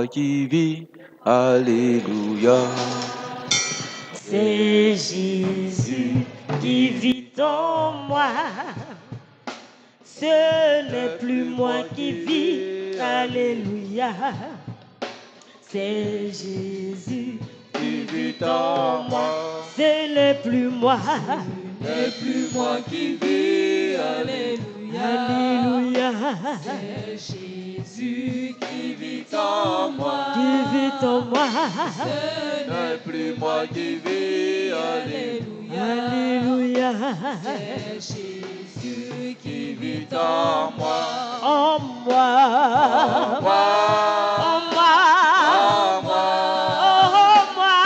moi qui vis. Alléluia. C'est Jésus qui vit en moi. Ce n'est plus moi qui vis. Alléluia. C'est Jésus qui vit en moi. Ce n'est plus moi. Ce n'est plus moi qui vis. Alléluia. Alléluia. C'est Jésus qui vit en moi. Qui vit en moi. Ce n'est plus moi qui vis. Alléluia. Alléluia. C'est Jésus qui vit En moi. En moi. En moi. En moi. En moi. En moi.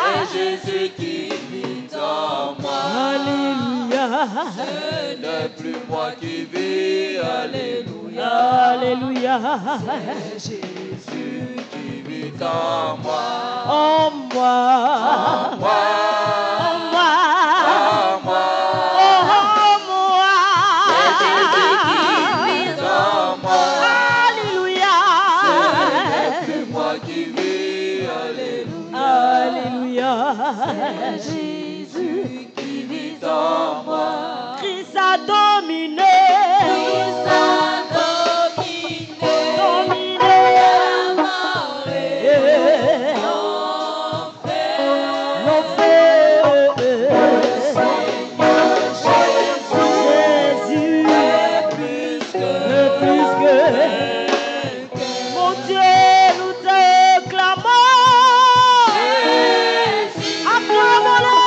C'est Jésus qui vit en moi. Alléluia. Ce n'est plus moi qui vis. Alléluia. Alléluia. C'est Jésus qui vit en moi. En moi. En moi. En moi. En moi. En moi. C'est Jésus qui vit en moi. Alléluia. Ce n'est plus moi qui vis. Alléluia. Alléluia. Jésus qui vit en moi. Christ a dominé. Christ a dominé Dominé. la mort et l'enfer. L'enfer. Jésus Et plus que plus que mon Dieu, nous t'acclamons. Acclamons-le.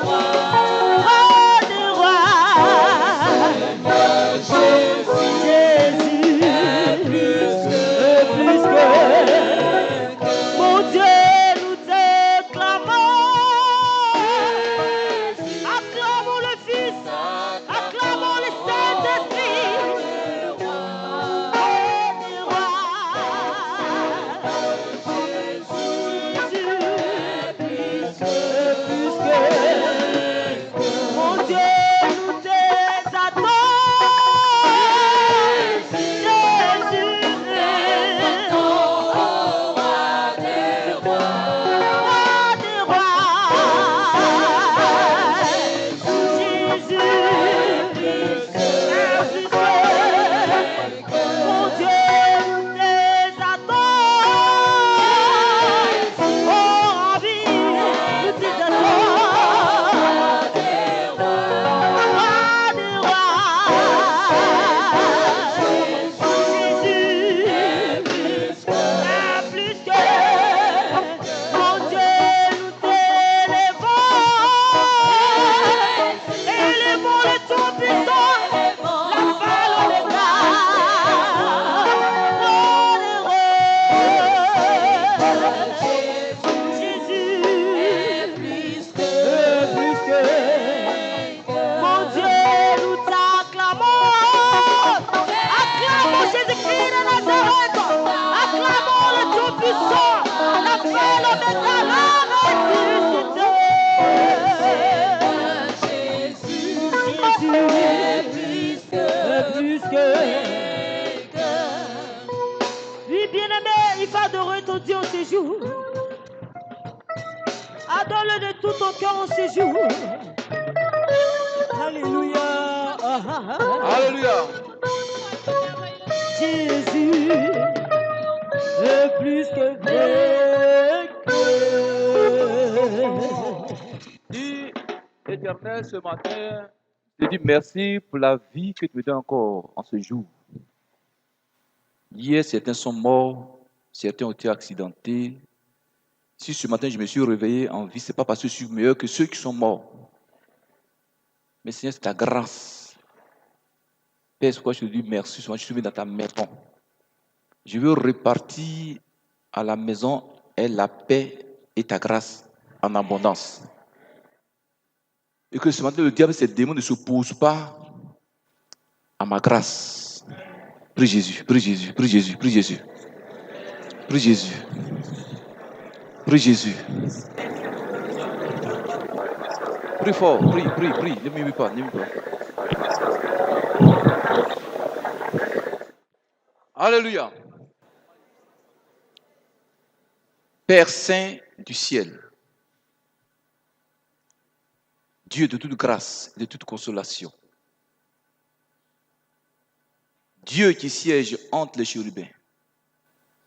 Roi des rois. Jésus plus que mon Dieu, nous t'acclamons. Acclamons le Fils, acclamons le Saint-Esprit. Roi des rois. Jésus plus que mon Dieu, nous t'exaltons. Jésus Oui, bien-aimé, il va adorer ton Dieu en ces jours. Adore-le de tout ton cœur en ces jours. Alléluia. Alléluia. Jésus est plus que vainqueur. Dis, Éternel, ce matin, je te dis merci pour la vie que tu me donnes encore en ce jour. Hier, certains sont morts, certains ont été accidentés. Si ce matin je me suis réveillé en vie, ce n'est pas parce que je suis meilleur que ceux qui sont morts. Mais Seigneur, c'est ta grâce. Père, c'est pourquoi je te dis merci. Souvent, je suis venu dans ta maison. Je veux repartir à la maison et la paix et ta grâce en abondance. Et que ce matin, le diable, ces démons ne s'opposent pas à ma grâce. Prie Jésus, prie Jésus, prie Jésus, prie Jésus. Prie Jésus. Prie Jésus. Prie fort, prie. Ne m'oublie pas, ne m'oublie pas. Alléluia. Père Saint du ciel, Dieu de toute grâce et de toute consolation, Dieu qui siège entre les chérubins,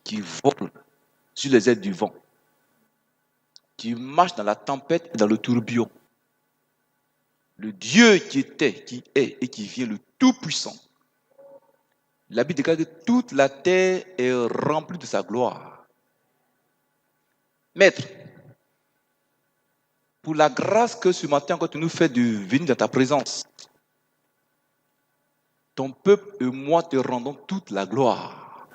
qui vole sur les ailes du vent, qui marche dans la tempête et dans le tourbillon, le Dieu qui était, qui est et qui vient, le Tout-Puissant. La Bible déclare que toute la terre est remplie de sa gloire. Maître, pour la grâce que ce matin quand tu nous fais de venir dans ta présence, ton peuple et moi te rendons toute la gloire,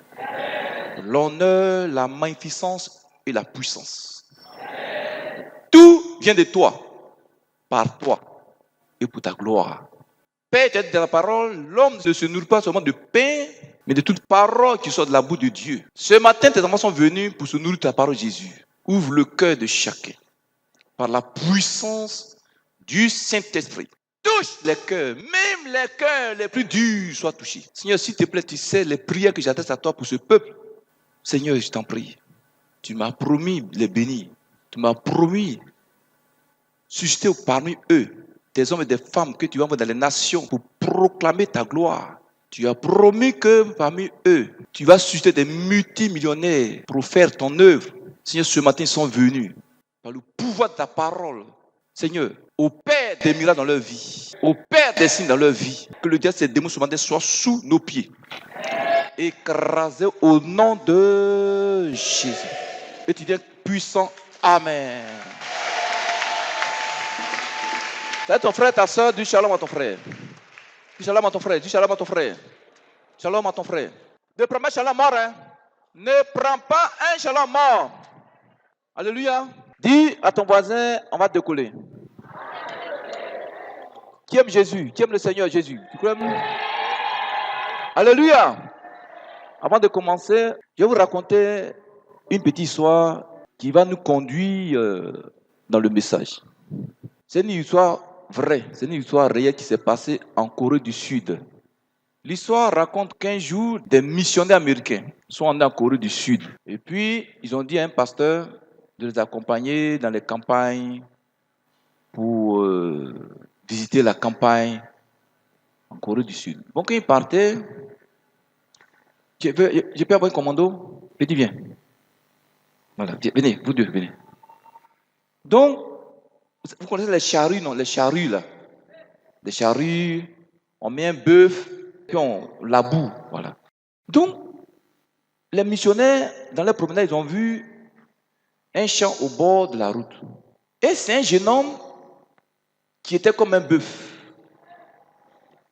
l'honneur, la magnificence et la puissance. Tout vient de toi, par toi et pour ta gloire. Père, tu as dit dans la parole, l'homme ne se nourrit pas seulement de pain, mais de toute parole qui sort de la bouche de Dieu. Ce matin, tes enfants sont venus pour se nourrir de ta parole, Jésus. Ouvre le cœur de chacun par la puissance du Saint-Esprit. Touche les cœurs, même les cœurs les plus durs soient touchés. Seigneur, s'il te plaît, tu sais les prières que j'adresse à toi pour ce peuple. Seigneur, je t'en prie. Tu m'as promis les bénir. Tu m'as promis susciter parmi eux des hommes et des femmes que tu vas envoyer dans les nations pour proclamer ta gloire. Tu as promis que parmi eux, tu vas susciter des multimillionnaires pour faire ton œuvre. Seigneur, ce matin, ils sont venus par le pouvoir de ta parole. Seigneur, opère des miracles dans leur vie, opère des signes dans leur vie. Que le diable, ces démons ce matin soient sous nos pieds. Écrasés au nom de Jésus. Et tu deviens puissant. Amen. C'est ton frère, ta soeur, dis shalom à ton frère. Dis shalom à ton frère, dis shalom à ton frère. Shalom à ton frère. Ne prends pas un shalom mort, hein. Ne prends pas un shalom mort. Alléluia. Dis à ton voisin, on va te décoller. Qui aime Jésus? Qui aime le Seigneur Jésus? Tu crois? Alléluia. Avant de commencer, je vais vous raconter une petite histoire qui va nous conduire dans le message. C'est une histoire vraie, c'est une histoire réelle qui s'est passée en Corée du Sud. L'histoire raconte qu'un jour, des missionnaires américains sont allés en Corée du Sud. Et puis, ils ont dit à un pasteur de les accompagner dans les campagnes pour visiter la campagne en Corée du Sud. Bon, quand ils partaient, je peux avoir un commando? Je dis, viens. Voilà, venez, vous deux, venez. Donc, vous connaissez les charrues, non? Les charrues, là. Les charrues, on met un bœuf, puis on laboure, voilà. Donc, les missionnaires, dans leur promenade, ils ont vu un champ au bord de la route. Et c'est un jeune homme qui était comme un bœuf,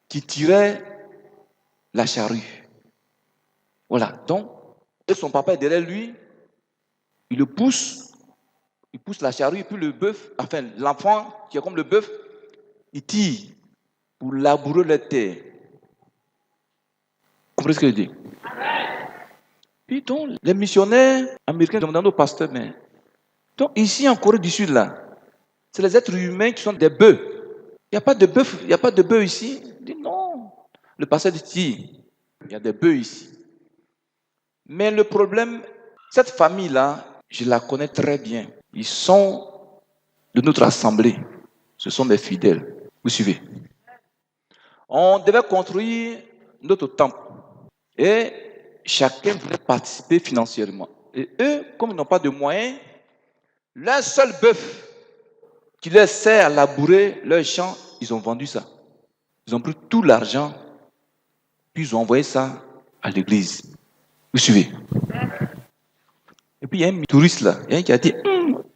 qui tirait la charrue. Voilà, donc, et son papa est derrière lui, il pousse la charrue, et puis le bœuf, enfin, l'enfant qui est comme le bœuf, il tire pour labourer la terre. Vous comprenez ce que je dis? Puis donc, les missionnaires américains demandent au pasteur, mais donc ici en Corée du Sud, là, c'est les êtres humains qui sont des bœufs. Il n'y a pas de bœuf, il n'y a pas de bœuf ici. Il dit non. Le pasteur dit, il y a des bœufs ici. Mais le problème, cette famille-là, je la connais très bien. Ils sont de notre assemblée. Ce sont des fidèles. Vous suivez? On devait construire notre temple. Et chacun voulait participer financièrement. Et eux, comme ils n'ont pas de moyens, l'un seul bœuf qui leur sert à labourer leur champ, ils ont vendu ça. Ils ont pris tout l'argent, puis ils ont envoyé ça à l'église. Vous suivez? Et puis il y a un touriste là, il y a un qui a dit,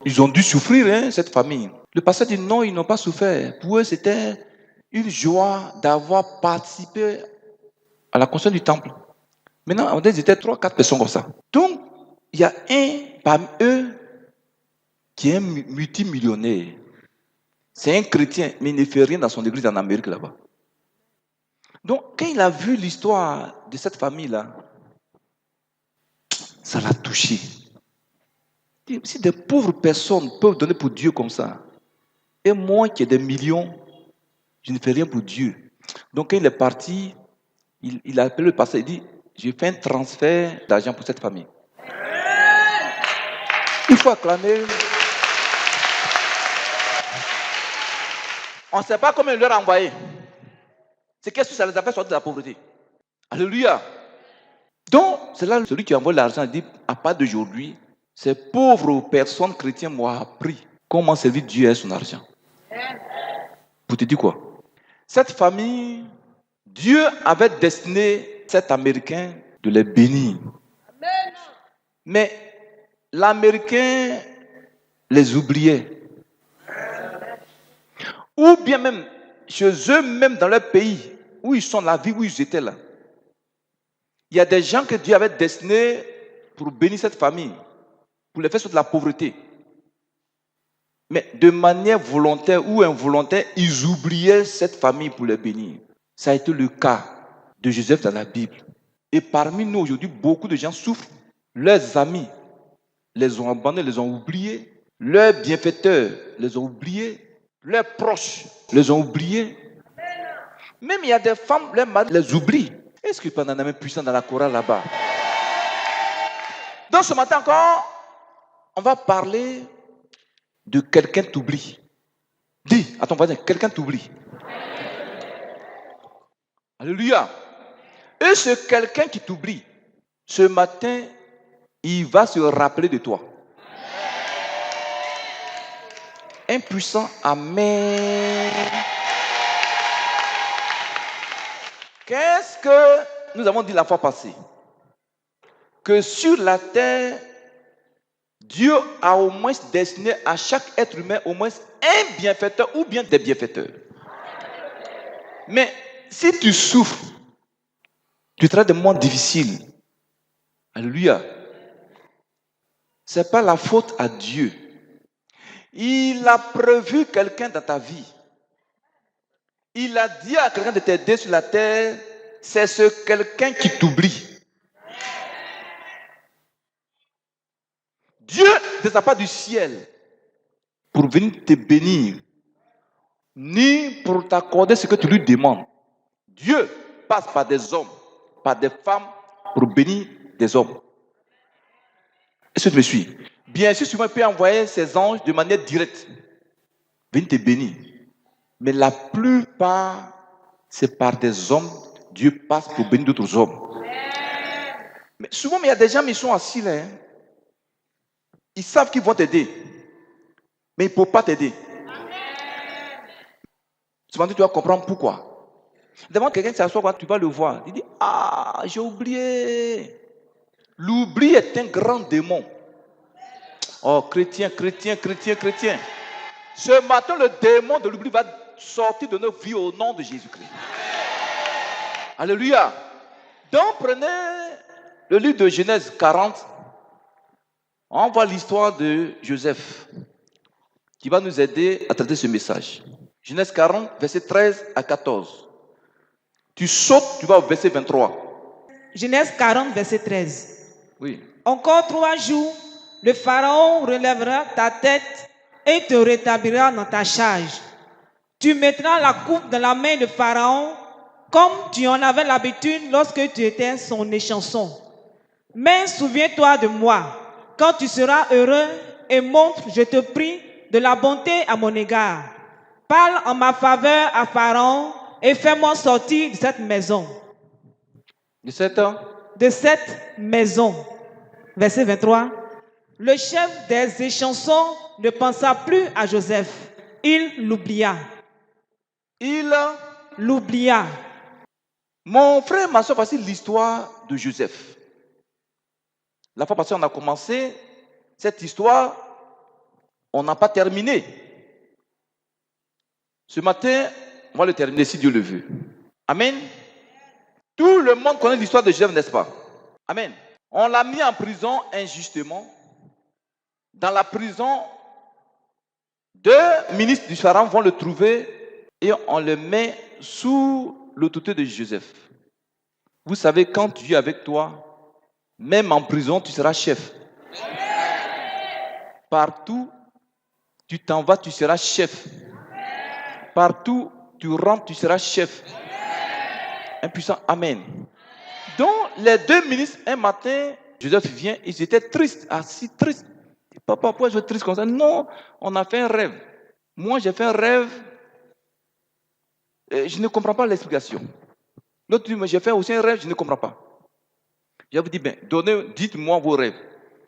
ils ont dû souffrir, hein, cette famille. Le pasteur dit non, ils n'ont pas souffert. Pour eux, c'était une joie d'avoir participé à la construction du temple. Maintenant, on était 3-4 personnes comme ça. Donc, il y a un parmi eux qui est un multimillionnaire. C'est un chrétien, mais il ne fait rien dans son église en Amérique là-bas. Donc, quand il a vu l'histoire de cette famille-là, ça l'a touché. Si des pauvres personnes peuvent donner pour Dieu comme ça, et moi qui ai des millions, je ne fais rien pour Dieu. Donc quand il est parti, il a appelé le pasteur, il dit, je fais un transfert d'argent pour cette famille. Il faut acclamer. On ne sait pas comment il leur a envoyé. C'est qu'est-ce que ça les a fait sortir de la pauvreté. Alléluia. Donc, c'est là celui qui envoie l'argent dit, à part d'aujourd'hui, ces pauvres personnes chrétiennes m'ont appris comment servir Dieu avec son argent. Pour te dire quoi? Cette famille, Dieu avait destiné cet Américain de les bénir. Mais l'Américain les oubliait. Ou bien même, chez eux-mêmes dans leur pays, où ils sont, la vie où ils étaient là. Il y a des gens que Dieu avait destinés pour bénir cette famille, pour les faire sortir de la pauvreté. Mais de manière volontaire ou involontaire, ils oubliaient cette famille pour les bénir. Ça a été le cas de Joseph dans la Bible. Et parmi nous aujourd'hui, beaucoup de gens souffrent. Leurs amis les ont abandonnés, les ont oubliés. Leurs bienfaiteurs les ont oubliés. Leurs proches les ont oubliés. Même il y a des femmes, leurs maris les oublient. Est-ce qu'il peut y en avoir même puissant dans la chorale là-bas? Donc ce matin encore, on va parler de quelqu'un t'oublie. Dis à ton voisin, quelqu'un t'oublie. Alléluia. Et ce quelqu'un qui t'oublie, ce matin, il va se rappeler de toi. Un puissant amen. Qu'est-ce que nous avons dit la fois passée? Que sur la terre, Dieu a au moins destiné à chaque être humain au moins un bienfaiteur ou bien des bienfaiteurs. Mais si tu souffres, tu traites des moments difficiles. Alléluia. Ce n'est pas la faute à Dieu. Il a prévu quelqu'un dans ta vie. Il a dit à quelqu'un de t'aider sur la terre, c'est ce quelqu'un qui t'oublie. Dieu ne descend pas du ciel pour venir te bénir, ni pour t'accorder ce que tu lui demandes. Dieu passe par des hommes, par des femmes, pour bénir des hommes. Est-ce que tu me suis? Bien sûr, souvent, il peut envoyer ses anges de manière directe, venir te bénir. Mais la plupart, c'est par des hommes, Dieu passe pour bénir d'autres hommes. Mais souvent, il y a des gens qui sont assis là. Ils savent qu'ils vont t'aider. Mais ils ne peuvent pas t'aider. Souvent, tu dois comprendre pourquoi. Demande quelqu'un qui s'assoit, tu vas le voir. Il dit, ah, j'ai oublié. L'oubli est un grand démon. Oh, chrétien. Ce matin, le démon de l'oubli va sortir de nos vies au nom de Jésus-Christ. Alléluia. Donc, prenez le livre de Genèse 40. On voit l'histoire de Joseph qui va nous aider à traiter ce message. Genèse 40, verset 13 à 14. Tu sautes, tu vas au verset 23. Genèse 40, verset 13. Oui. Encore 3 jours, le Pharaon relèvera ta tête et te rétablira dans ta charge. Tu mettras la coupe dans la main de Pharaon comme tu en avais l'habitude lorsque tu étais son échanson. Mais souviens-toi de moi quand tu seras heureux et montre, je te prie, de la bonté à mon égard. Parle en ma faveur à Pharaon et fais-moi sortir de cette maison. De cette maison. Verset 23. Le chef des échansons ne pensa plus à Joseph. Il l'oublia. Mon frère, ma soeur, voici l'histoire de Joseph. La fois passée, on a commencé cette histoire, on n'a pas terminé. Ce matin, on va le terminer si Dieu le veut. Amen. Tout le monde connaît l'histoire de Joseph, n'est-ce pas? Amen. On l'a mis en prison injustement. Dans la prison, 2 ministres du Pharaon vont le trouver et on le met sous l'autorité de Joseph. Vous savez, quand Dieu est avec toi, même en prison, tu seras chef. Partout, tu t'en vas, tu seras chef. Partout, tu rentres, tu seras chef. Un puissant amen. Donc, les deux ministres, un matin, Joseph vient, ils étaient tristes, assis tristes. Papa, pourquoi je suis triste comme ça? Non, on a fait un rêve. Moi, j'ai fait un rêve. Et je ne comprends pas l'explication. L'autre dit, mais j'ai fait aussi un rêve, je ne comprends pas. Je vous dis, ben, dites-moi vos rêves.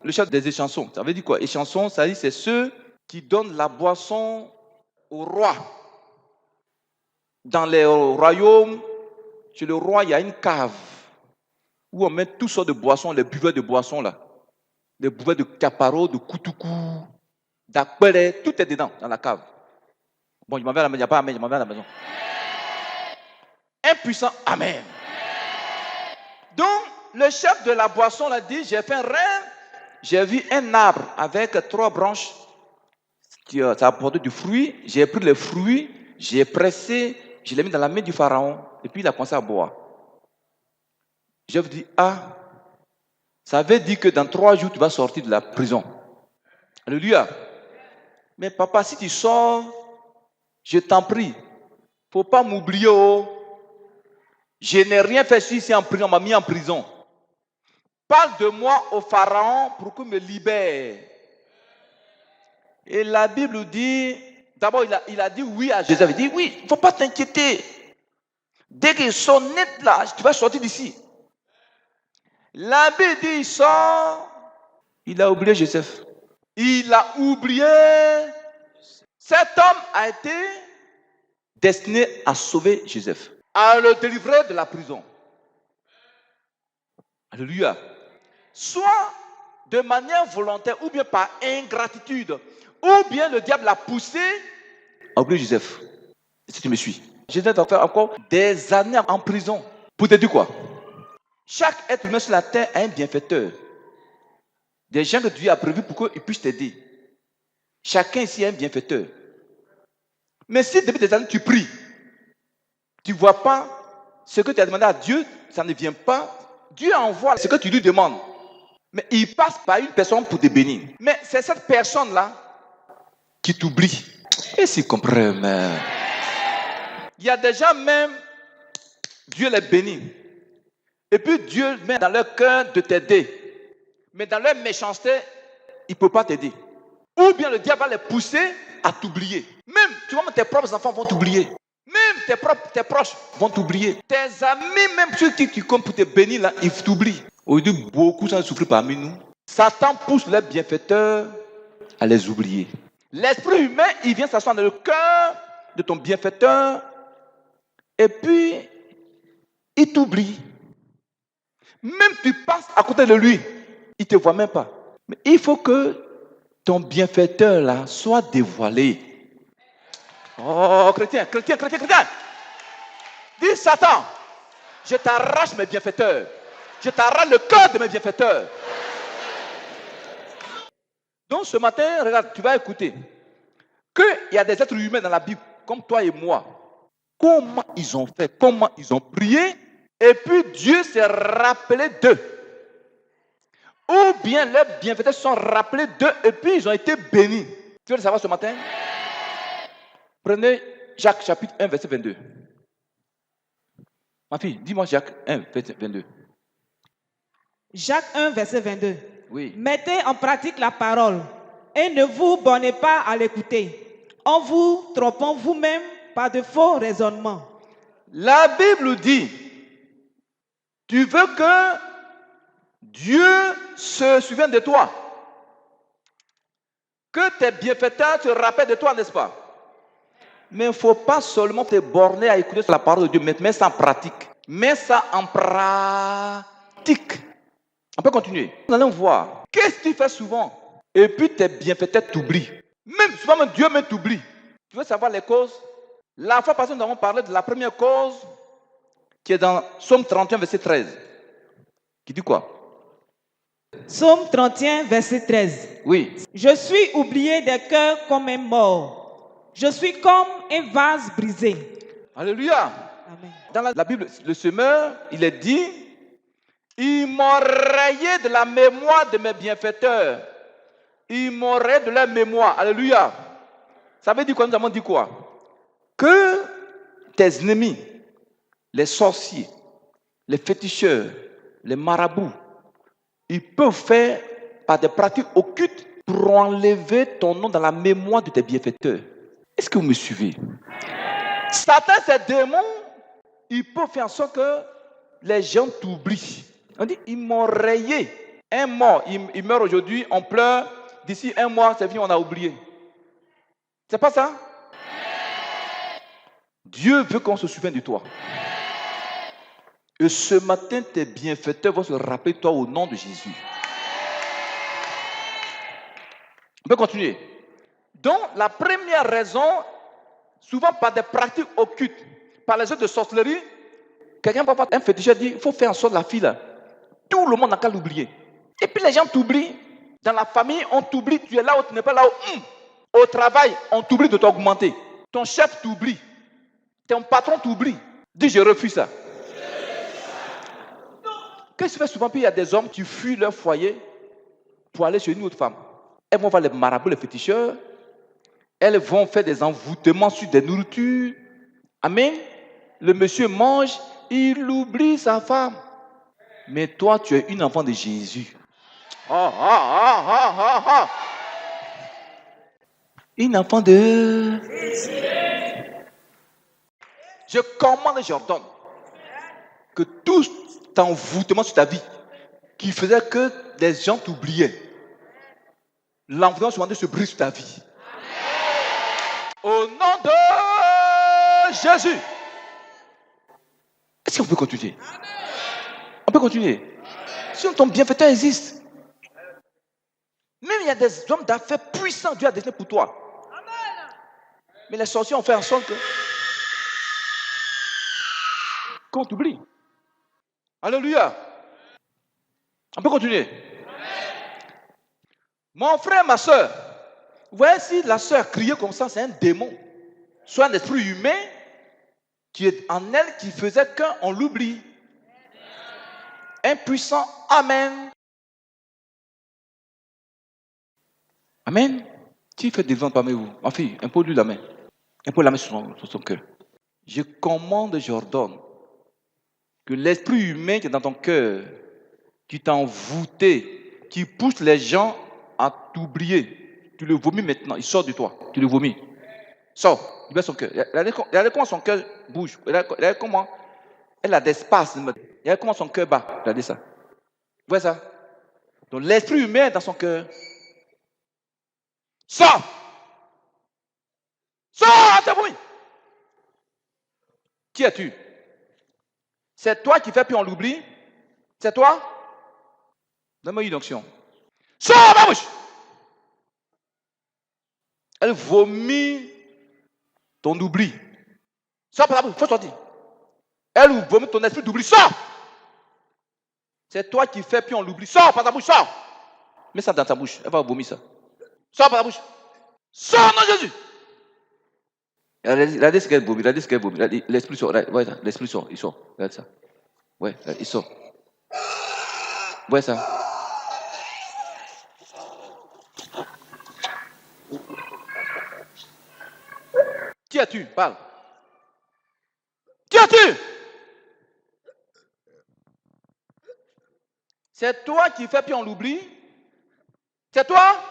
Le chef des échansons, ça veut dire quoi? Échansons, ça veut dire c'est ceux qui donnent la boisson au roi. Dans les royaumes, chez le roi, il y a une cave où on met toutes sortes de boissons, les buveurs de boissons là. Les buveurs de caparo, de koutoukou, d'akbele, tout est dedans, dans la cave. Bon, je m'en vais à la maison, il n'y a pas amen, je m'en vais à la maison. Un puissant amen. Donc, le chef de la boisson l'a dit, j'ai fait un rêve, j'ai vu un arbre avec 3 branches, ça apportait du fruit, j'ai pris les fruits, j'ai pressé, je l'ai mis dans la main du pharaon, et puis il a commencé à boire. Je vous dis, ça veut dire que dans 3 jours, tu vas sortir de la prison. Alléluia. Mais papa, si tu sors, je t'en prie, il ne faut pas m'oublier. Je n'ai rien fait ici en prison, on m'a mis en prison. Parle de moi au pharaon pour qu'il me libère. Et la Bible dit, d'abord il a dit oui à Joseph. Il dit oui, il ne faut pas t'inquiéter. Dès qu'ils sont nets là, tu vas sortir d'ici. La Bible dit, il sort, il a oublié Joseph. Il a oublié. Cet homme a été destiné à sauver Joseph, à le délivrer de la prison. Alléluia. Soit de manière volontaire ou bien par ingratitude, ou bien le diable l'a poussé à oublier Joseph. Si tu me suis. Joseph va faire encore des années en prison. Pour te dire quoi? Chaque être humain sur la terre a un bienfaiteur. Des gens que Dieu a prévus pour qu'ils puissent t'aider. Chacun ici a un bienfaiteur. Mais si depuis des années tu pries, tu ne vois pas ce que tu as demandé à Dieu, ça ne vient pas. Dieu envoie ce que tu lui demandes. Mais il passe par une personne pour te bénir. Mais c'est cette personne-là qui t'oublie. Et s'il comprend, mais... Il y a des gens même, Dieu les bénit. Et puis Dieu met dans leur cœur de t'aider. Mais dans leur méchanceté, il ne peut pas t'aider. Ou bien le diable va les pousser à t'oublier. Même, tu vois, tes propres enfants vont t'oublier. Même tes proches vont t'oublier. Tes amis, même ceux qui tu comptes pour te bénir, là, ils t'oublient. Aujourd'hui, beaucoup sont souffrent parmi nous. Satan pousse les bienfaiteurs à les oublier. L'esprit humain, il vient s'asseoir dans le cœur de ton bienfaiteur et puis il t'oublie. Même tu passes à côté de lui, il ne te voit même pas. Mais il faut que ton bienfaiteur là soit dévoilé. Oh, chrétien. Dis Satan, je t'arrache mes bienfaiteurs. Je t'arrache le cœur de mes bienfaiteurs. Donc ce matin, regarde, tu vas écouter qu'il y a des êtres humains dans la Bible, comme toi et moi. Comment ils ont fait, comment ils ont prié, et puis Dieu s'est rappelé d'eux. Ou bien leurs bienfaiteurs se sont rappelés d'eux, et puis ils ont été bénis. Tu veux le savoir ce matin? Prenez Jacques chapitre 1, verset 22. Ma fille, dis-moi Jacques 1, verset 22. Jacques 1, verset 22. Oui. Mettez en pratique la parole et ne vous bornez pas à l'écouter, en vous trompant vous-même par de faux raisonnements. La Bible dit, tu veux que Dieu se souvienne de toi, que tes bienfaiteurs te rappellent de toi, n'est-ce pas? Mais il ne faut pas seulement te borner à écouter la parole de Dieu, mais mets ça en pratique. Mets ça en pratique. On peut continuer. Nous allons voir. Qu'est-ce que tu fais souvent? Et puis tes bienfaiteurs t'oublient. Même souvent, même Dieu même t'oublie. Tu veux savoir les causes? La fois passée, nous avons parlé de la première cause qui est dans Psaume 31, verset 13. Qui dit quoi? Psaume 31, verset 13. Oui. Je suis oublié des cœurs comme un mort. Je suis comme un vase brisé. Alléluia. Amen. Dans la Bible, le semeur, il est dit, ils m'ont rayé de la mémoire de mes bienfaiteurs. Ils m'ont rayé de leur mémoire. Alléluia. Ça veut dire quoi? Nous avons dit quoi? Que tes ennemis, les sorciers, les féticheurs, les marabouts, ils peuvent faire par des pratiques occultes pour enlever ton nom dans la mémoire de tes bienfaiteurs. Est-ce que vous me suivez? Certains, ces démons, ils peuvent faire en sorte que les gens t'oublient. On dit, ils m'ont rayé. Un mort, il meurt aujourd'hui, on pleure. D'ici un mois, c'est fini, on a oublié. C'est pas ça? Dieu veut qu'on se souvienne de toi. Et ce matin, tes bienfaiteurs vont se rappeler de toi au nom de Jésus. On peut continuer. Donc, la première raison, souvent par des pratiques occultes, par les œuvres de sorcellerie, quelqu'un va voir un féticheur dire, il faut faire en sorte la fille là. Tout le monde n'a qu'à l'oublier. Et puis les gens t'oublient. Dans la famille, on t'oublie, tu es là où tu n'es pas là où. Au travail, on t'oublie de t'augmenter. Ton chef t'oublie. Ton patron t'oublie. Dis, je refuse ça. Qu'est-ce que tu fais souvent? Puis il y a des hommes qui fuient leur foyer pour aller chez une autre femme. Elles vont voir les marabouts, les féticheurs. Elles vont faire des envoûtements sur des nourritures. Amen. Le monsieur mange, il oublie sa femme. Mais toi, tu es une enfant de Jésus. Une enfant de Jésus. Je commande et j'ordonne que tout envoûtement sur ta vie qui faisait que des gens t'oubliaient, l'envoûtement se brise sur ta vie. Au nom de Jésus. Est-ce qu'on peut continuer? On peut continuer. Si ton bienfaiteur existe, même il y a des hommes d'affaires puissants, Dieu a destiné pour toi. Mais les sorciers ont fait en sorte qu'on t'oublie. Alléluia. On peut continuer. Mon frère, ma soeur, vous voyez, si la soeur criait comme ça, c'est un démon. Soit un esprit humain qui est en elle qui faisait qu'on l'oublie. Impuissant. Amen. Amen. Qui fait devant parmi vous? Ma fille, impose-lui la main. Impose la main sur son cœur. Je commande et j'ordonne que l'esprit humain qui est dans ton cœur, qui t'a envoûté, qui pousse les gens à t'oublier, tu le vomis maintenant. Il sort de toi. Tu le vomis. Sors. Il met son cœur. Regardez comment son cœur bouge. Regardez comment elle a des spasmes. Regardez comment son cœur bat. Regardez ça. Vous voyez ça? Donc l'esprit humain est dans son cœur. Sors! Sors, t'es bruit! Qui es-tu? C'est toi qui fais puis on l'oublie? C'est toi? Donne-moi une onction. Sors ma bouche! Elle vomit ton oubli. Sors par la bouche, faut sortir. Elle vomit ton esprit d'oubli. Sors! C'est toi qui fais puis on l'oublie. Sors par ta bouche, sors! Mets ça dans ta bouche, elle va vomir ça. Sors par la bouche. Sors, non Jésus! Regardez ce qu'elle vomit, regardez ce qu'elle vomit. L'esprit sort, ouais, l'esprit sort, il sort. Regarde ça. Ouais, il sort. Ouais, ça. Qui es-tu? Parle. Qui es-tu? C'est toi qui fais puis on l'oublie? C'est toi?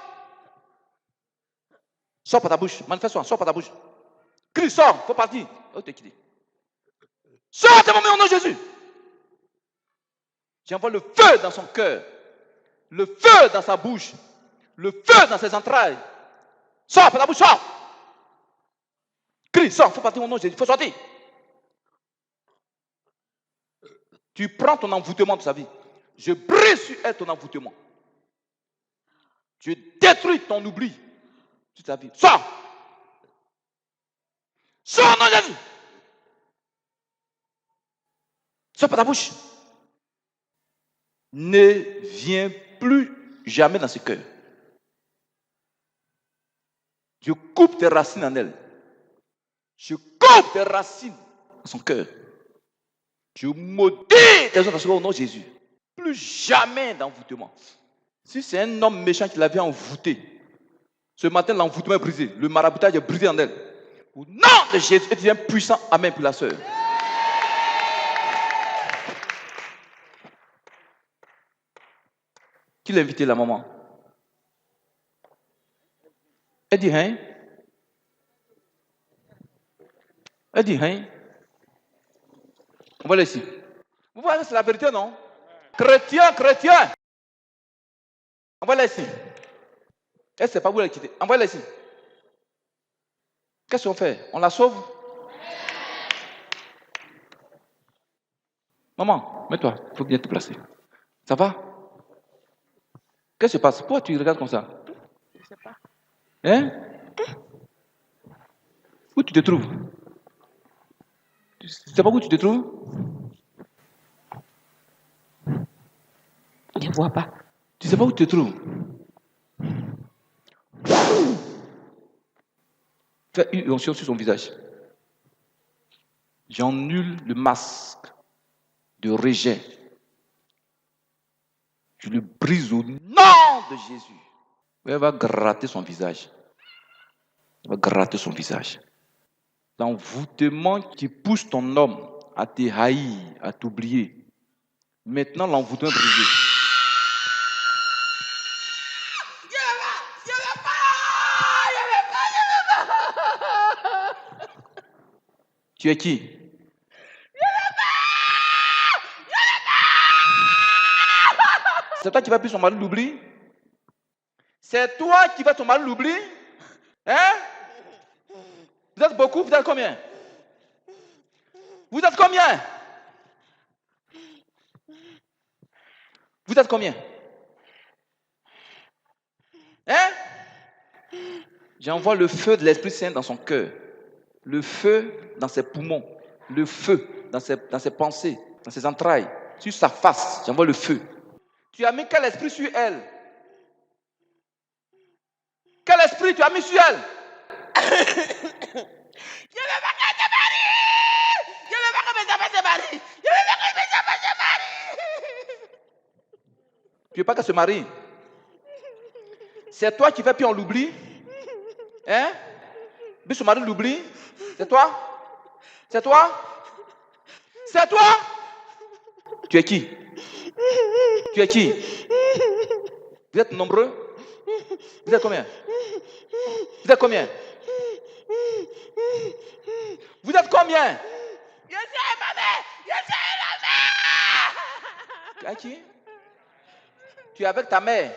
Sors par ta bouche. Manifeste-toi, sors par ta bouche. Crie, sors, faut partir. Oh, t'es quitté. Sors, t'es mon nom de Jésus. J'envoie le feu dans son cœur, le feu dans sa bouche, le feu dans ses entrailles. Sors par ta bouche, sors. Crie, sors, faut partir mon nom de Jésus, faut sortir. Tu prends ton envoûtement de sa vie. Je brise sur elle ton envoûtement. Je détruis ton oubli sur ta vie. Sors. Sors, non Jésus. Sors par ta bouche. Ne viens plus jamais dans ce cœur. Je coupe tes racines en elle. Je coupe tes racines dans son cœur. Je maudis tes autres au nom de Jésus. Plus jamais d'envoûtement. Si c'est un homme méchant qui l'avait envoûté, ce matin l'envoûtement est brisé. Le maraboutage est brisé en elle. Au nom de Jésus, et tu es puissant. Amen pour la sœur. Qui l'a invité, la maman? Elle dit, hein? Elle dit, hein? On va laisser. Vous voyez, c'est la vérité, non? Chrétien, chrétien! On va laisser. Elle ne sait pas où elle est quittée. On va laisser. Qu'est-ce qu'on fait? On la sauve? Maman, mets-toi. Il faut bien te placer. Ça va? Qu'est-ce qui se passe? Pourquoi tu regardes comme ça? Je ne sais pas. Hein? Où tu te trouves? Tu ne sais pas où tu te trouves? Je ne vois pas. Tu ne sais pas où tu te trouves? Fais une onction sur son visage. J'annule le masque de rejet. Je le brise au nom de Jésus. Elle va gratter son visage. Elle va gratter son visage. L'envoûtement qui pousse ton homme à te haïr, à t'oublier. Maintenant, l'envoûtement est brisé. Tu es qui? C'est toi qui vas plus son mari l'oubli? C'est toi qui vas ton mari l'oubli? Hein? Vous êtes beaucoup? Vous êtes combien? Vous êtes combien? Vous êtes combien? Hein? J'envoie le feu de l'Esprit Saint dans son cœur, le feu dans ses poumons, le feu dans ses pensées, dans ses entrailles, sur sa face. J'envoie le feu. Tu as mis quel esprit sur elle? Quel esprit tu as mis sur elle? Je veux pas que te marie! Je veux pas que mes enfants se marient! Je veux pas que mes enfants se marient! Tu veux pas qu'elle se marie? C'est toi qui fais puis on l'oublie? Hein? Puis son mari l'oublie? C'est toi? C'est toi? C'est toi? Tu es qui? Tu es qui? Vous êtes nombreux? Vous êtes combien? Vous êtes combien? Vous êtes combien? Je suis ma mère! Je suis la mère! Tu es qui? Tu es avec ta mère?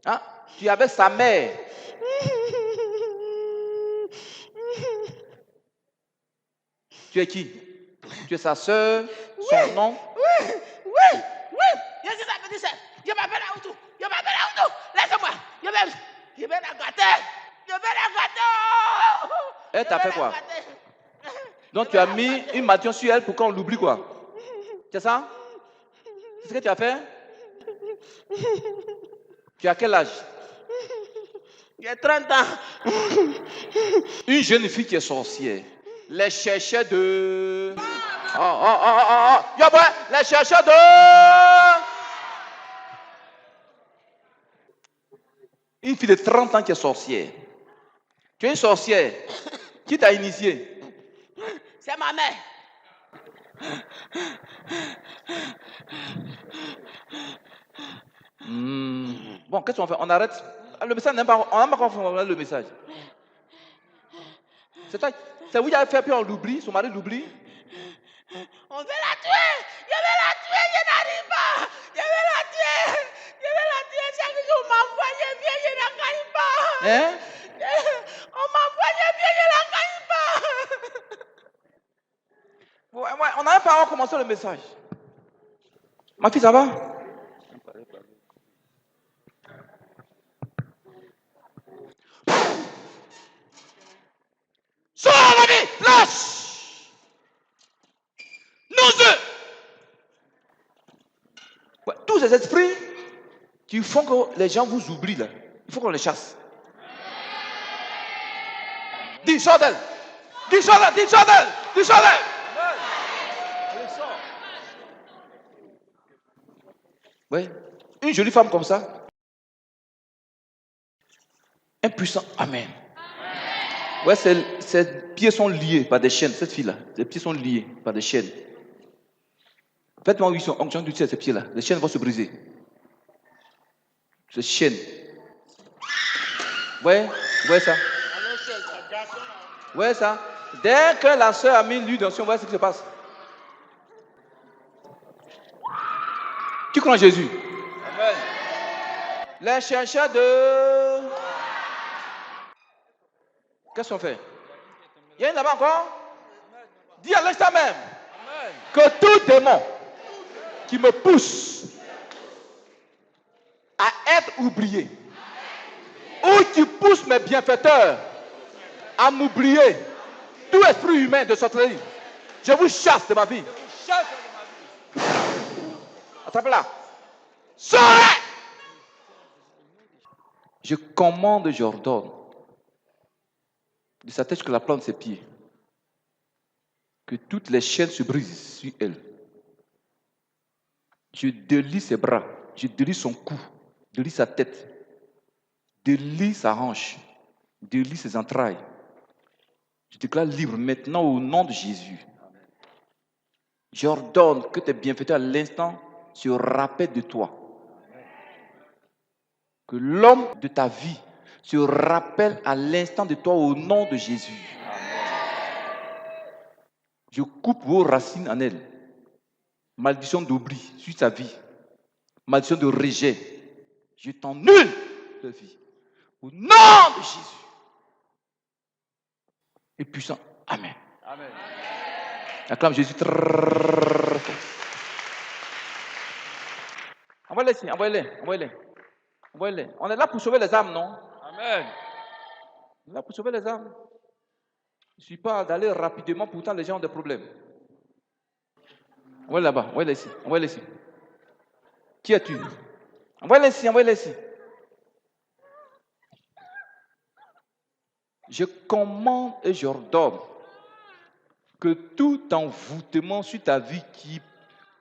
Hein? Tu es avec sa mère? Tu es qui? Tu es sa soeur? Son nom? Oui! Oui! Oui! Je suis sa petite sœur! Je m'appelle Aoutou! Je m'appelle Aoutou! Laisse-moi! Je vais la gâter! Je vais la gâter! Elle t'a fait quoi? Donc tu as mis une maldiction sur elle pour qu'on l'oublie quoi? C'est ça? C'est ce que tu as fait? Tu as quel âge? J'ai 30 ans! Une jeune fille qui est sorcière. Les chercheurs de... Les chercheurs de... Une fille de 30 ans qui est sorcière. Tu es une sorcière. Qui t'a initié? C'est ma mère! Bon, qu'est-ce qu'on fait? On arrête. Le message on n'a pas encore le message. C'est toi, c'est où il a fait puis on l'oublie, son mari l'oublie. On veut la tuer! Je vais la tuer, je n'arrive pas! Je vais la tuer! Je vais la tuer! Chaque jour, on m'envoie, je viens, je n'arrive pas! Hein? On m'envoie, je viens, je n'arrive pas! Ouais, on n'a pas encore commencé le message. Ma fille, ça va? Sors la vie! Lâche! Nous deux! Ouais, tous ces esprits qui font que les gens vous oublient là, il faut qu'on les chasse. Dis, sors d'elle! Dis, sors d'elle! Dis, sors d'elle! Dis, sors d'elle! Oui, une jolie femme comme ça. Un puissant Amen. Ouais, ses pieds sont liés par des chaînes, cette fille-là. Ses pieds sont liés par des chaînes. Faites-moi onction du ciel, ces pieds-là. Les chaînes vont se briser. Ces chaînes. Vous voyez ça? Vous voyez ça? Dès que la sœur a mis l'huile d'onction, vous voyez ce qui se passe. Qui croit en Jésus? Amen. Les chercheurs de... Qu'est-ce qu'on fait? Il y a une là-bas encore? Dis à l'instant même que tout démon qui me pousse à être oublié ou qui pousse mes bienfaiteurs à m'oublier, tout esprit humain de sorcellerie, je vous chasse de ma vie. Attrape-la. Sortez! Je commande, j'ordonne de sa tête jusqu'à la plante de ses pieds que toutes les chaînes se brisent sur elle. Je délie ses bras, je délie son cou, je délie sa tête, je délie sa hanche, je délie ses entrailles. Je déclare libre maintenant au nom de Jésus. J'ordonne que tes bienfaiteurs à l'instant se rappellent de toi. Que l'homme de ta vie se rappelle à l'instant de toi au nom de Jésus. Je coupe vos racines en elle. Malédiction d'oubli sur sa vie. Malédiction de rejet. Je t'annule de vie. Au nom de Jésus. Et puissant. Amen. Amen. Acclame Jésus. Envoyez-les ici, envoyez-les. On est là pour sauver les âmes, non? Amen. On est là pour sauver les âmes. Je ne suis pas d'aller rapidement, pourtant les gens ont des problèmes. Envoyez là-bas, envoyez-les ici. Qui es-tu? Envoyez-les ici. Je commande et j'ordonne que tout envoûtement sur ta vie qui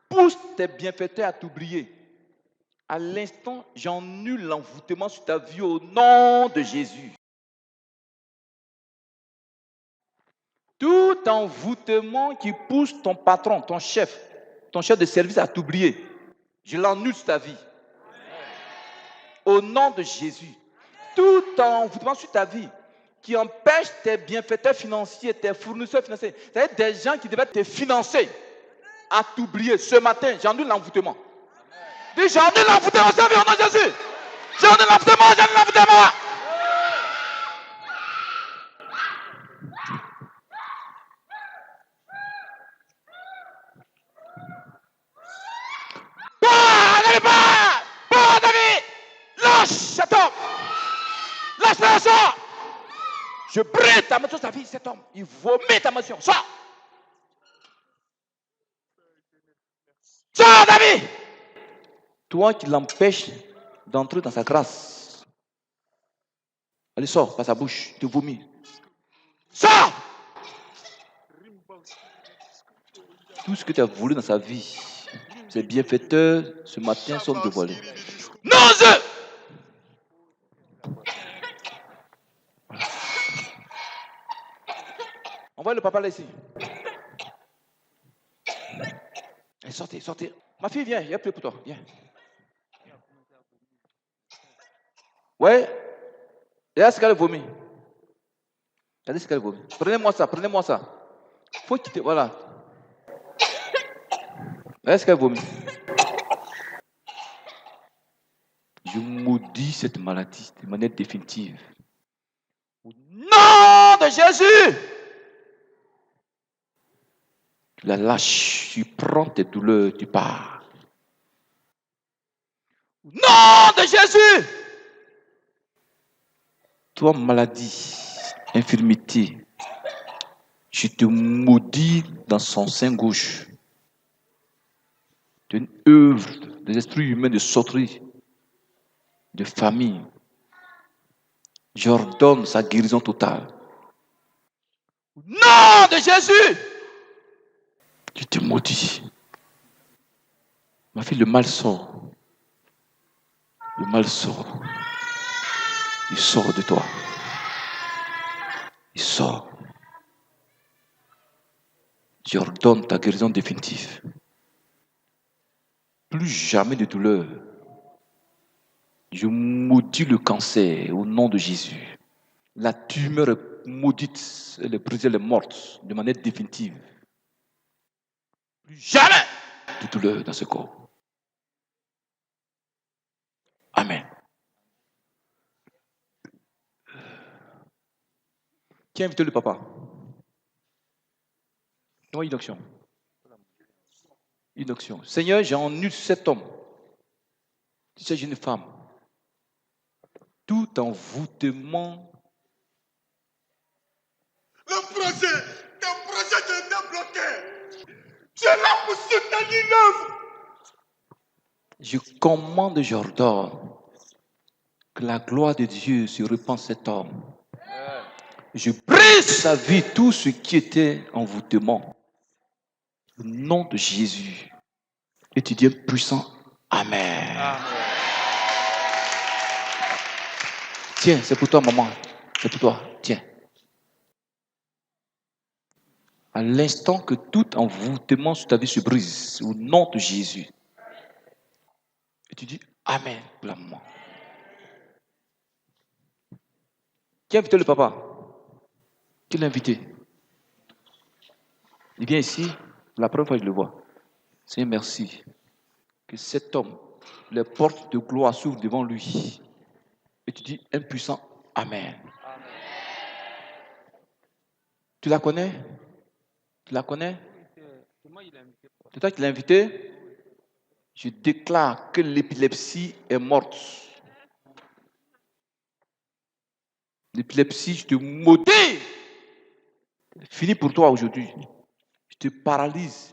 pousse tes bienfaiteurs à t'oublier, à l'instant, j'annule l'envoûtement sur ta vie au nom de Jésus. Tout envoûtement qui pousse ton patron, ton chef de service à t'oublier, je l'annule sur ta vie. Au nom de Jésus. Tout envoûtement sur ta vie qui empêche tes bienfaiteurs financiers, tes fournisseurs financiers, c'est-à-dire des gens qui devaient te financer, à t'oublier. Ce matin, j'annule l'envoûtement. Dis, j'annule l'envoûtement sur ta vie au nom de Jésus. J'annule l'envoûtement. Lâche cet homme. Lâche ça. Je brille ta main sur sa vie, cet homme. Il vomit ta mention. Sors. Sors, David. Toi qui l'empêches d'entrer dans sa grâce. Allez, sors par sa bouche. Tu vomis. Sors. Tout ce que tu as voulu dans sa vie, ses bienfaiteurs, ce matin, sont dévoilés. Non, envoie le papa là ici. Allez, sortez. Ma fille, viens, il n'y a plus pour toi. Viens. Ouais. Regarde ce qu'elle vomit. Regardez ce qu'elle vomit. Prenez-moi ça. Faut quitter, voilà. Regardez ce qu'elle vomit. Je maudis cette maladie de manière définitive. Au nom de Jésus! Tu la lâches, tu prends tes douleurs, tu pars. Au nom de Jésus! Toi, maladie, infirmité, je te maudis dans son sein gauche. Tu es une œuvre des esprits humains de sorcellerie, de famille. J'ordonne sa guérison totale. Au nom de Jésus! Je te maudis. Ma fille, le mal sort. Le mal sort. Il sort de toi. Il sort. J'ordonne ta guérison définitive. Plus jamais de douleur. Je maudis le cancer au nom de Jésus. La tumeur est maudite, elle est brisée, elle est morte de manière définitive. Plus jamais de douleur dans ce corps. Amen. Qui a invité le papa? Non, une action. Une action. Seigneur, j'annule cet homme, cette jeune femme, tout envoûtement. Le projet de débloquer. Tu es là pour soutenir l'œuvre. Je commande, j'ordonne que la gloire de Dieu se répande sur cet homme. Je brise sa vie, tout ce qui était envoûtement. Au nom de Jésus. Et tu dis puissant. Amen. Tiens, c'est pour toi, maman. C'est pour toi. Tiens. À l'instant que tout envoûtement sur ta vie se brise, au nom de Jésus. Et tu dis Amen pour la maman. Qui a invité le papa? Qui l'a invité? Il vient ici, la première fois que je le vois. Seigneur, merci. Que cet homme, les portes de gloire s'ouvrent devant lui. Et tu dis impuissant, Amen. Tu la connais? Tu la connais? C'est toi qui l'as invité? Je déclare que l'épilepsie est morte. L'épilepsie, je te maudis. Fini pour toi aujourd'hui. Je te paralyse.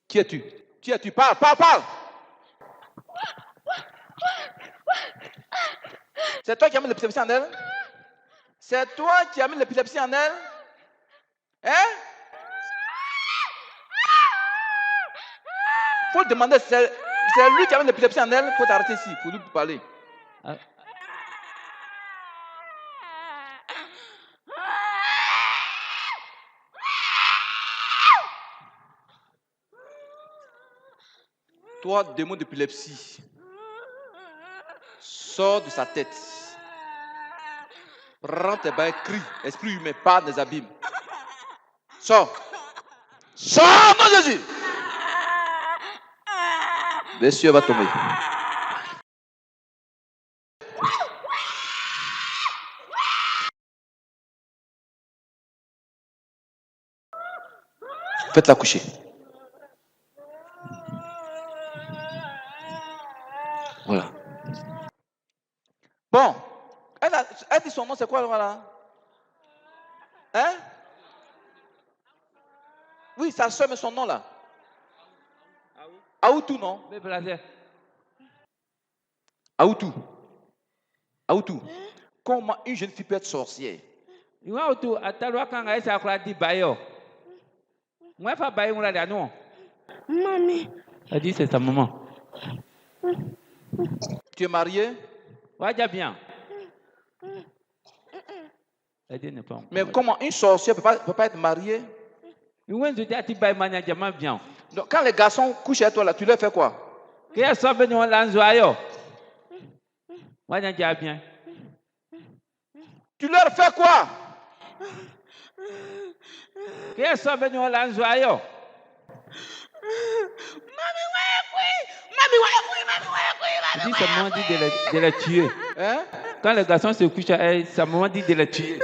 Qui es-tu? Qui es-tu? Parle, parle, parle. C'est toi qui as mis l'épilepsie en elle? C'est toi qui as mis l'épilepsie en elle? Hein? Il faut demander, c'est lui qui a mis l'épilepsie en elle, il faut t'arrêter ici, pour lui parler. Toi, démon d'épilepsie, sors de sa tête. Prends tes bains, crie, esprit humain, parle des abîmes. Sors. Sors, mon Jésus. Blessure va tomber. Faites-la coucher. Voilà. Bon. Elle dit son nom, c'est quoi là? Hein? Oui, sa soeur, mais son nom là. Aoutou, non? Aoutou. Aoutou. Comment une jeune fille peut être sorcière? Mamie. Elle dit c'est sa maman. Tu es marié? Bien. Elle dit n'est pas encore. Mais comment une sorcière ne peut pas être mariée? Donc, quand les garçons couchent avec toi là, tu leur fais quoi? Tu leur fais quoi? Il dit sa maman dit de la tuer. Hein? Quand les garçons se couchent à elle, sa maman dit de la tuer.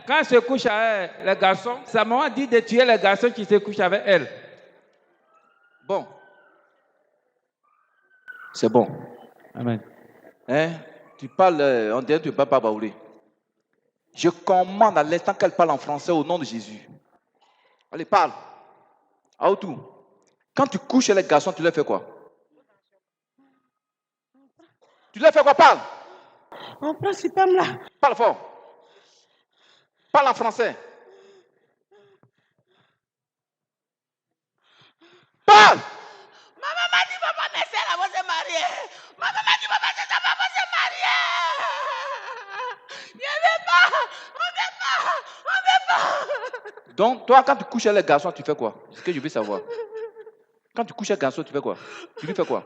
Quand elle se couche à elle, les garçons, sa maman dit de tuer les garçons qui se couchent avec elle. Bon. C'est bon. Amen. Hein? Tu parles, on dirait que tu ne parles pas baoulé. Je commande à l'instant qu'elle parle en français au nom de Jésus. Allez, parle. Aoutou. Quand tu couches les garçons, tu leur fais quoi? Tu leur fais quoi? Parle. On prend ce pomme là. Parle fort. Parle en français. Parle. Maman m'a dit papa naissait là, vous êtes marié. Maman m'a dit papa c'est ça, papa c'est marié. Il veut pas. On veut pas. Donc, toi, quand tu couches les garçons, tu fais quoi? C'est ce que je veux savoir. Quand tu couches avec un garçon, tu fais quoi? Tu lui fais quoi?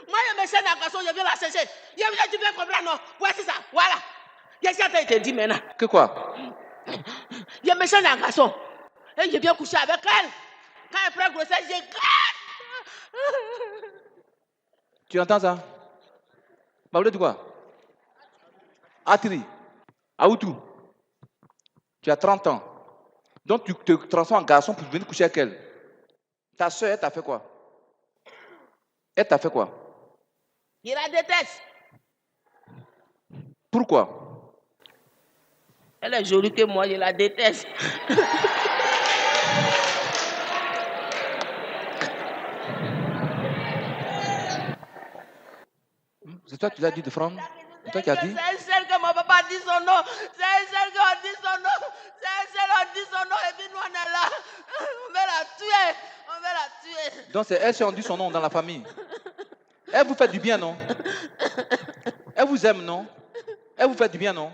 Moi, je me cherche un garçon, je viens la chercher. Tu viens comprendre, non? Voici ça, voilà. Qu'est-ce que tu te dit maintenant? Que quoi? Je me cherche un garçon. Et je viens coucher avec elle. Quand elle prend grossesse, je gratte. Tu entends ça? Parler de quoi? Atri. Aoutou. Tu as 30 ans. Donc tu te transformes en garçon pour venir coucher avec elle. Ta soeur, elle t'a fait quoi? Elle t'a fait quoi? Je la déteste. Pourquoi? Elle est jolie que moi, je la déteste. C'est toi qui l'as dit de France? C'est toi qui as dit? C'est celle que mon papa dit son nom. C'est celle qu'on dit son nom. C'est celle qu'on dit son nom et puis nous on est là. On va la tuer. On va la tuer. Donc c'est elle qui a dit son nom dans la famille. Elle vous fait du bien, non? Elle vous aime, non? Elle vous fait du bien, non?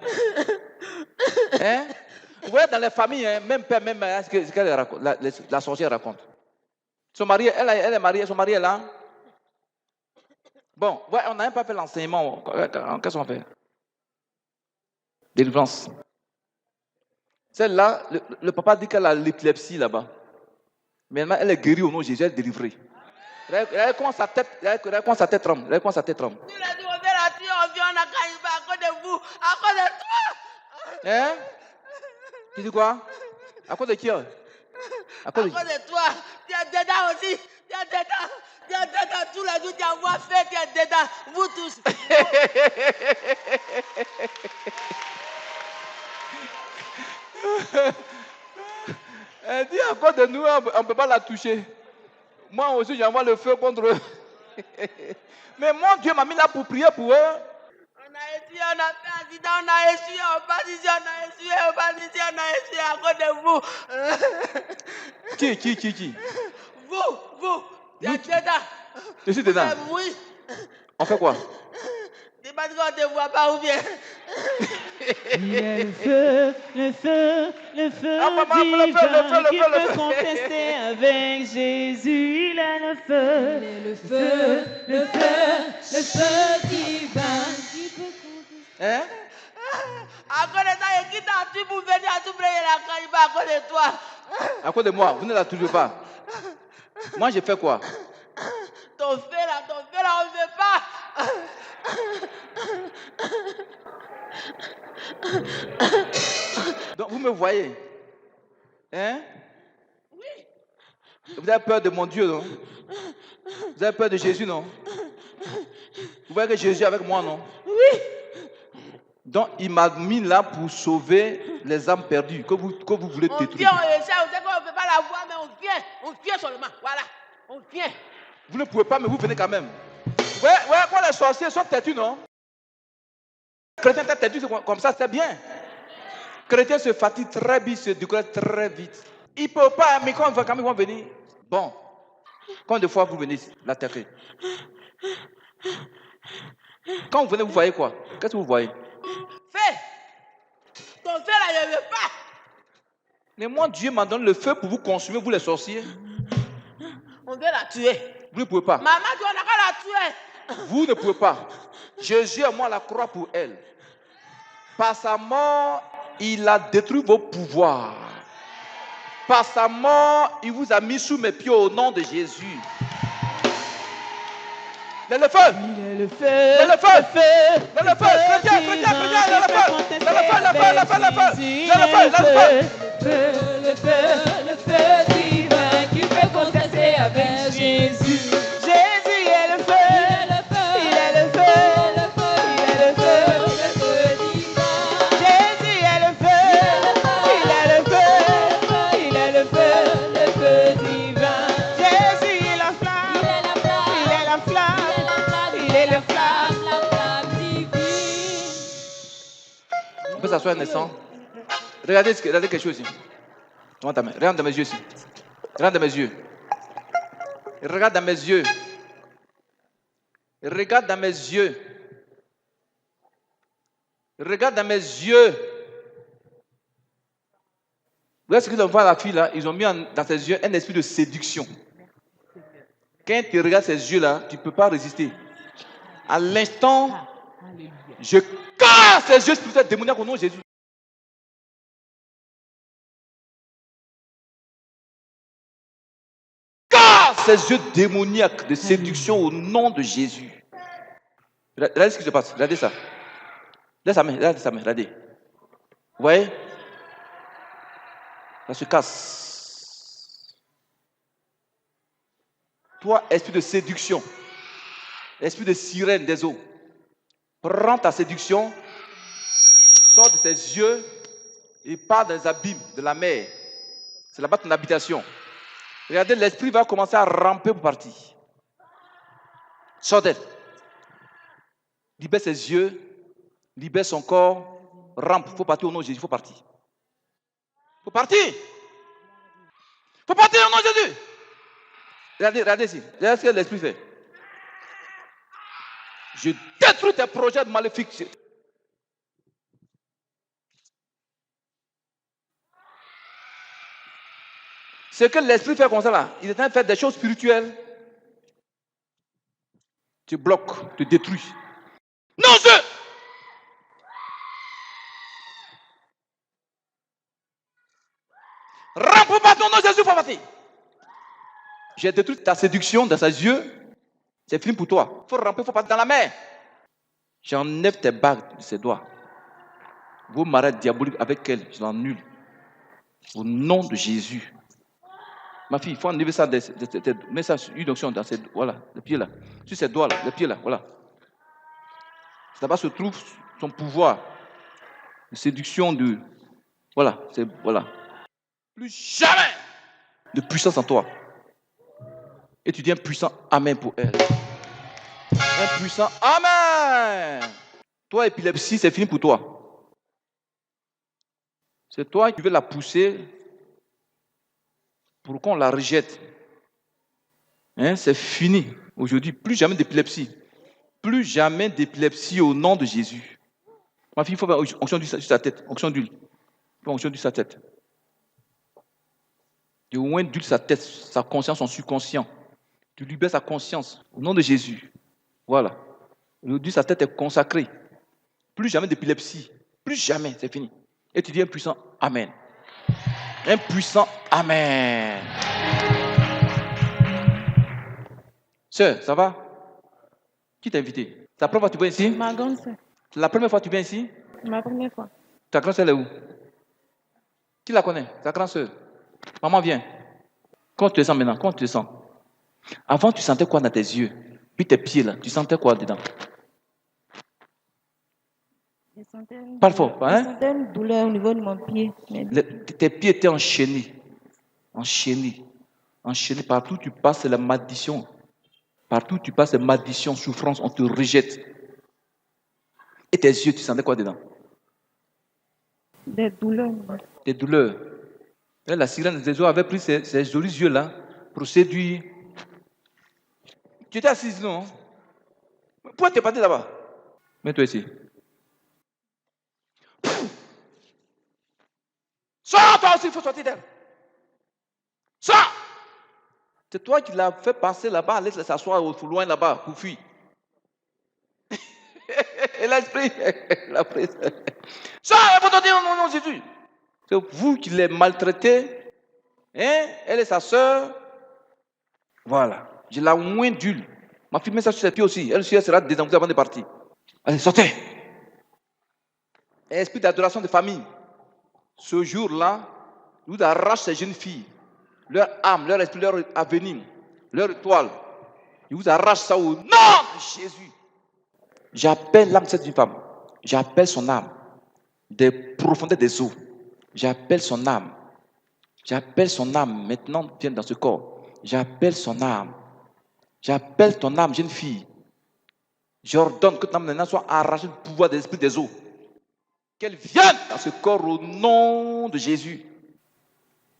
Hein? Vous voyez, dans les familles, hein, même père, même mère, ce qu'elle raconte, la sorcière raconte. Son mari, elle est mariée, son mari est là. Bon, ouais, on n'a même pas fait l'enseignement. Qu'est-ce qu'on fait? Délivrance. Celle-là, le papa dit qu'elle a l'épilepsie là-bas. Mais elle est guérie au nom de Jésus, elle est délivrée. Elle commence sa tête tremble. Elle commence sa tête tremble. Tu l'as dit, on va la tuer, on vient, on a caillé à cause de vous, à cause de toi. Hein? Tu dis quoi? À cause de qui? À cause de toi. Tu es dedans aussi. Tu es dedans. Tu es dedans. Tous les jours, tu envoies fait, tu es dedans. Vous tous. Elle dit à cause de nous, on ne peut pas la toucher. Moi aussi, j'envoie le feu contre eux. Mais mon Dieu m'a mis là pour prier pour eux. On a essuyé, on a fait accident, on a essuyé, on passe ici, on a essuyé, on passe ici, on a essuyé à cause de vous. Qui? Vous, tu es dedans. Je suis dedans. Oui. On fait quoi? C'est parce qu'on ne te voit pas ou bien. Il est le feu maman, divin le feu, qui peut contester avec Jésus. Il est le feu divin qui peut contester. Hein? À cause de ça, il quitte à tout pour venir à tout prier la Caribe à cause de toi. À cause de moi, vous ne la touchez pas. Moi, j'ai fait quoi? Ton feu là, on ne veut pas. Donc, vous me voyez? Hein? Oui. Vous avez peur de mon Dieu, non? Vous avez peur de Jésus, non? Vous voyez que Jésus est avec moi, non? Oui. Donc, il m'a mis là pour sauver les âmes perdues que vous voulez On détruire. vient, on essaie, on sait qu'on ne peut pas la voir, mais on vient seulement. Voilà, on vient. Vous ne pouvez pas, mais vous venez quand même. Ouais, quand les sorciers sont têtus, non? Les chrétiens sont têtus comme ça, c'est bien. Les chrétiens se fatiguent très vite, se découragent très vite. Ils ne peuvent pas, mais quand ils vont venir, bon, combien de fois vous venez l'attaquer? Quand vous venez, vous voyez quoi? Qu'est-ce que vous voyez? Fais. Ton feu là, je ne veux pas. Mais moi, Dieu m'a donné le feu pour vous consumer, vous les sorciers. On veut la tuer. Vous ne pouvez pas. Maman, tu n'as qu'à la tuer. Vous ne pouvez pas. Jésus est mort à la croix pour elle. Par sa mort, il a détruit vos pouvoirs. Par sa mort, il vous a mis sous mes pieds au nom de Jésus. Il est le feu. Il est le feu. Il est le feu. Il est le feu. Chrétien, il est le feu. Il est le Le feu divin qui peut contester avec Jésus. Jésus est le feu. Il est le feu. Il est le feu. Jésus est le feu. Il est le feu. Il est le feu divin. Jésus est la flamme. Il est la flamme. Il est la flamme divine. On peut s'asseoir un instant. Regardez quelque chose ici. Regarde ta main. Regarde dans mes yeux ici. Regarde dans mes yeux. Regarde dans mes yeux. Regarde dans mes yeux. Regarde dans mes yeux. Regarde ce qu'ils ont fait à la fille là. Ils ont mis dans ses yeux un esprit de séduction. Quand tu regardes ces yeux-là, tu ne peux pas résister. À l'instant, je casse ces yeux spirituels démoniaques au nom de Jésus. Casse ces yeux démoniaques de séduction au nom de Jésus. Regardez ce qui se passe. Regardez ça. Regardez sa main. Regardez. Vous voyez? Ça se casse. Toi, esprit de séduction, esprit de sirène des eaux, prends ta séduction, sors de ses yeux et pars dans les abîmes de la mer. C'est là-bas ton habitation. Regardez, l'esprit va commencer à ramper pour partir. Sors d'elle. Libère ses yeux, libère son corps, rampe. Il faut partir au nom de Jésus, il faut partir. Il faut partir. Il faut partir au nom de Jésus. Regardez ici. Regardez ce que l'esprit fait. Je détruis tes projets maléfiques. Ce que l'esprit fait comme ça là, il est en train de faire des choses spirituelles. Tu bloques, tu détruis. Non, rampe pas ton nom de Jésus, faut partir. J'ai détruit ta séduction dans ses yeux. C'est fini pour toi. Il faut ramper, il faut partir dans la mer. J'enlève tes bagues de ses doigts. Vos marades diaboliques avec elle, je l'annule. Au nom de Jésus. Ma fille, il faut enlever ça, mets ça une onction dans ses, voilà, le pied là. Sur ses doigts là, le pied là, voilà. Là-bas se trouve son pouvoir de séduction de, voilà, c'est, voilà. Plus jamais de puissance en toi. Et tu dis un puissant amen pour elle. Un puissant amen. Toi, épilepsie, c'est fini pour toi. C'est toi qui veux la pousser pour qu'on la rejette. Hein, c'est fini. Aujourd'hui, plus jamais d'épilepsie. Plus jamais d'épilepsie au nom de Jésus. Ma fille, il faut faire onction d'huile sur sa tête. Onction d'huile. Il faut onction d'huile sur sa tête. Du moins d'huile sur sa tête, sa conscience, son subconscient. Tu libères sa conscience au nom de Jésus. Voilà. Aujourd'hui, sa tête est consacrée. Plus jamais d'épilepsie. Plus jamais, c'est fini. Et tu dis un puissant amen. Un puissant amen. Sœur, ça va? Qui t'a invité? C'est la première fois que tu viens ici? Ma grande sœur. C'est la première fois que tu viens ici? Ma première fois. Ta grande sœur est où? Qui la connaît? Ta grande sœur? Maman, viens. Comment tu te sens maintenant? Comment tu te sens? Avant, tu sentais quoi dans tes yeux? Puis tes pieds là, tu sentais quoi dedans? Je sentais une Parle fort, hein? Je sentais une douleur au niveau de mon pied. Tes pieds étaient enchaînés. Enchaînés. Enchaînés. Partout où tu passes, c'est la malédiction. Partout où tu passes, c'est malédiction, souffrance, on te rejette. Et tes yeux, tu sentais quoi dedans? Des douleurs. Des douleurs. Et la sirène des eaux avait pris ces jolis yeux-là pour séduire. Tu étais assise, non? Pourquoi tu es parti là-bas? Mets-toi ici. Sors, toi aussi, il faut sortir d'elle. Sors! C'est toi qui l'as fait passer là-bas, laisse-la s'asseoir au loin là-bas pour fuir. Et l'esprit, la prise. Sors, il faut sortir au nom de Jésus. C'est vous qui l'avez maltraité. Hein? Elle est sa soeur. Voilà. Je l'ai moins d'huile. Ma fille met ça sur ses pieds aussi. Elle aussi, elle sera désenvoûtée avant de partir. Allez, sortez. Esprit d'adoration de famille. Ce jour-là, nous arrache ces jeunes filles. Leur âme, leur esprit, leur avenir, leur étoile. Je vous arrache ça au nom de Jésus. J'appelle l'âme de cette femme. J'appelle son âme des profondeurs des eaux. J'appelle son âme. J'appelle son âme. Maintenant, viens dans ce corps. J'appelle son âme. J'appelle ton âme, jeune fille. J'ordonne que ton âme maintenant soit arrachée du pouvoir de l'esprit des eaux. Qu'elle vienne dans ce corps au nom de Jésus.